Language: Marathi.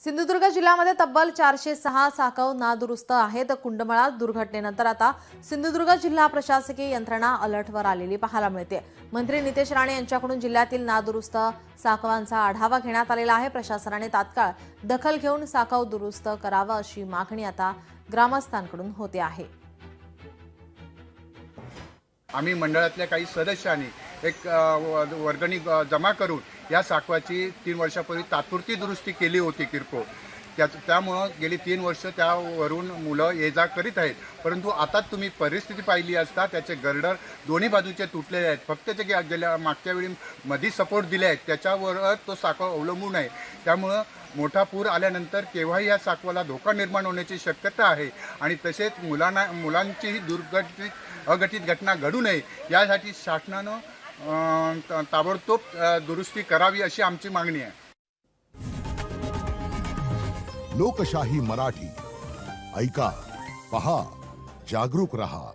सिंधुदुर्ग जिल्ह्यामध्ये तब्बल 406 साकव नादुरुस्त आहेत। कुंडमळा दुर्घटनेनंतर आता सिंधुदुर्ग जिल्हा प्रशासकीय यंत्रणा अलर्टवर आलेली पाहायला मिळते। मंत्री नितेश राणे यांच्याकडून जिल्ह्यातील नादुरुस्त साकवांचा आढावा घेण्यात आलेला आहे। प्रशासनाने तात्काळ दखल घेऊन साकव दुरुस्त करावा अशी मागणी आता ग्रामस्थांकडून होते आहे। आम्ही मंडळातल्या काही सदस्यांनी एक वर्गणी जमा करून या साकवाची 3 वर्षापूर्वी तात्पुरती दुरुस्ती केली होती किरकोळ। त्यामुळे गेली 3 वर्ष त्यावरून मुलं ये जा करीत आहेत। परंतु आता तुम्ही परिस्थिती पाहिली असता त्याचे गर्डर दोन्ही बाजूचे तुटलेले आहेत। फक्त ते गेल्या मागच्या वेळी मध्ये सपोर्ट दिले आहेत त्याच्यावर तो साकव अवलंबून आहे। त्यामुळे मोठा पूर आल्यानंतर केव्हाही या साकवाला धोका निर्माण होण्याची शक्यता आहे आणि तसेच मुलांचीही अघटित घटना घडू नये यासाठी शासनानं ताबडतोब दुरुस्ती करावी अशी आमची मागणी आहे। लोकशाही मराठी ऐका, पहा, जागरूक रहा।